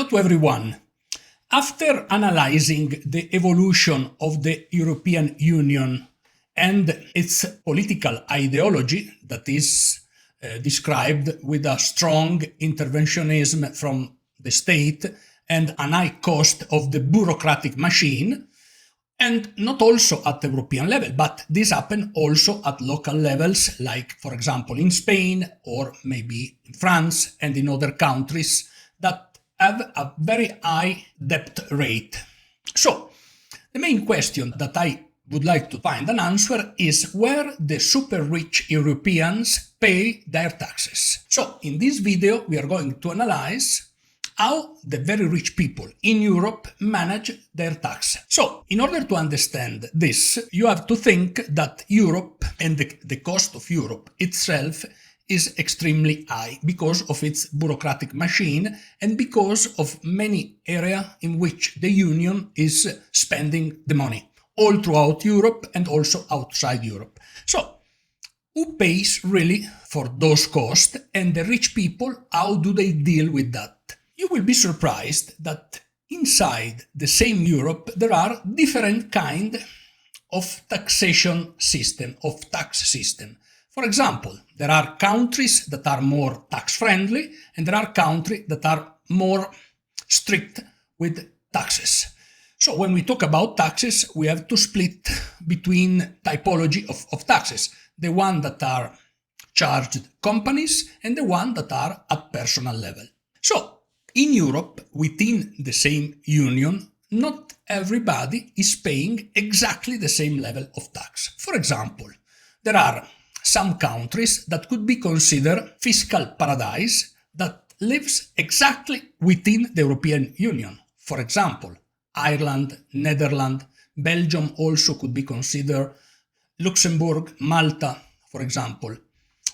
to everyone. After analyzing the evolution of the European Union and its political ideology that is described with a strong interventionism from the state and an high cost of the bureaucratic machine, and not also at the European level, but this happened also at local levels, like, for example, in Spain or maybe in France and in other countries that have a very high debt rate. So, the main question that I would like to find an answer is where the super rich Europeans pay their taxes. So, in this video, we are going to analyze how the very rich people in Europe manage their tax. So, in order to understand this, you have to think that Europe and the cost of Europe itself is extremely high because of its bureaucratic machine and because of many areas in which the Union is spending the money, all throughout Europe and also outside Europe. So, who pays really for those costs, and the rich people, how do they deal with that? You will be surprised that inside the same Europe there are different kinds of taxation system, of tax system. For example, there are countries that are more tax-friendly and there are countries that are more strict with taxes. So when we talk about taxes, we have to split between typology of taxes. The one that are charged companies and the one that are at personal level. So, in Europe, within the same union, not everybody is paying exactly the same level of tax. For example, there are some countries that could be considered fiscal paradise that lives exactly within the European Union. For example, Ireland, Netherlands, Belgium also could be considered, Luxembourg, Malta, for example.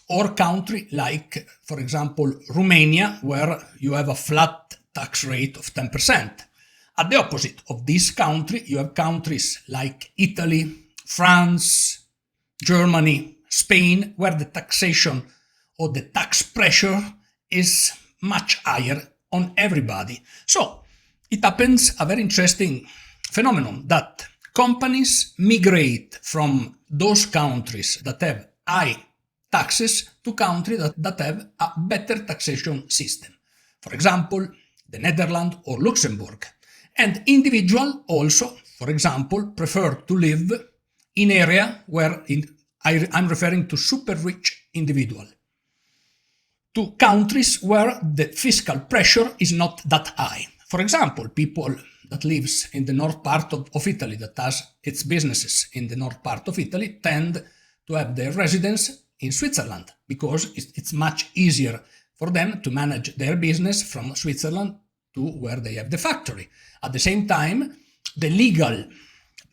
Or country like, for example, Romania, where you have a flat tax rate of 10%. At the opposite of this country, you have countries like Italy, France, Germany, Spain, where the taxation or the tax pressure is much higher on everybody. So, it happens a very interesting phenomenon that companies migrate from those countries that have high taxes to countries that have a better taxation system. For example, the Netherlands or Luxembourg. And individuals also, for example, prefer to live in area where I'm referring to super rich individuals. To countries where the fiscal pressure is not that high. For example, people that lives in the north part of Italy, that has its businesses in the north part of Italy, tend to have their residence in Switzerland, because it's much easier for them to manage their business from Switzerland to where they have the factory. At the same time, the legal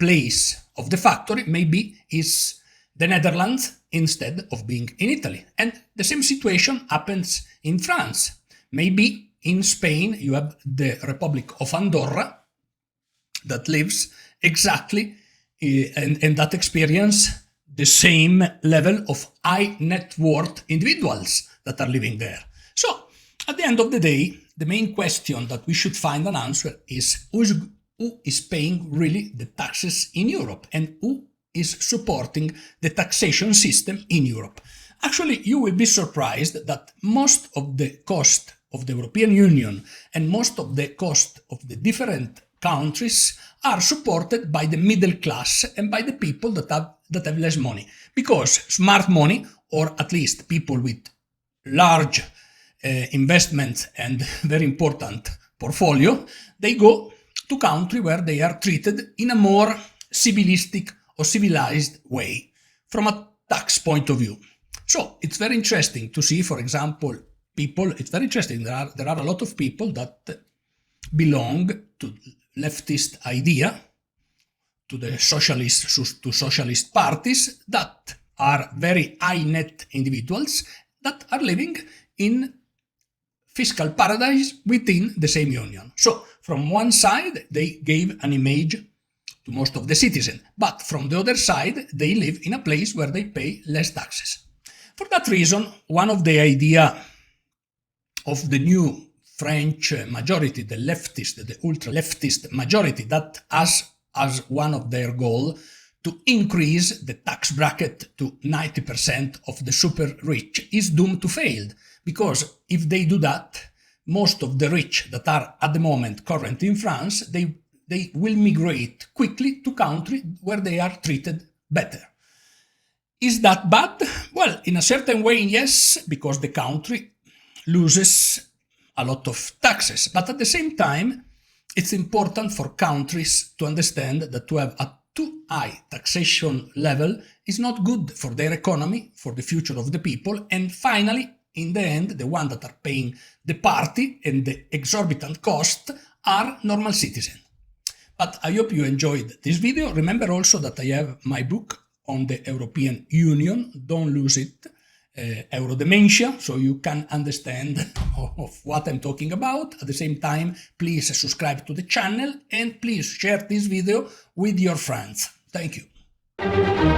place of the factory maybe is the Netherlands instead of being in Italy. And the same situation happens in France. Maybe in Spain you have the Republic of Andorra that lives exactly and that experience the same level of high net worth individuals that are living there. So, at the end of the day, the main question that we should find an answer is who is paying really the taxes in Europe and who is supporting the taxation system in Europe. Actually, you will be surprised that most of the cost of the European Union and most of the cost of the different countries are supported by the middle class and by the people that have less money. Because smart money, or at least people with large investments and very important portfolio, they go to country where they are treated in a more civilistic or civilized way from a tax point of view. So it's very interesting to see, for example, it's very interesting. There are a lot of people that belong to leftist idea, to socialist parties that are very high net individuals that are living in fiscal paradise within the same union. So from one side, they gave an image to most of the citizens, but from the other side, they live in a place where they pay less taxes. For that reason, one of the idea of the new French majority, the leftist, the ultra-leftist majority, that has as one of their goal to increase the tax bracket to 90% of the super rich, is doomed to fail. Because if they do that, most of the rich that are at the moment current in France, they will migrate quickly to countries where they are treated better. Is that bad? Well, in a certain way, yes, because the country loses a lot of taxes. But at the same time, it's important for countries to understand that to have a too high taxation level is not good for their economy, for the future of the people, and finally, in the end, the ones that are paying the party and the exorbitant cost are normal citizens. But I hope you enjoyed this video. Remember also that I have my book on the European Union. Don't lose it. Eurodementia, so you can understand of what I'm talking about. At the same time, please subscribe to the channel and please share this video with your friends. Thank you.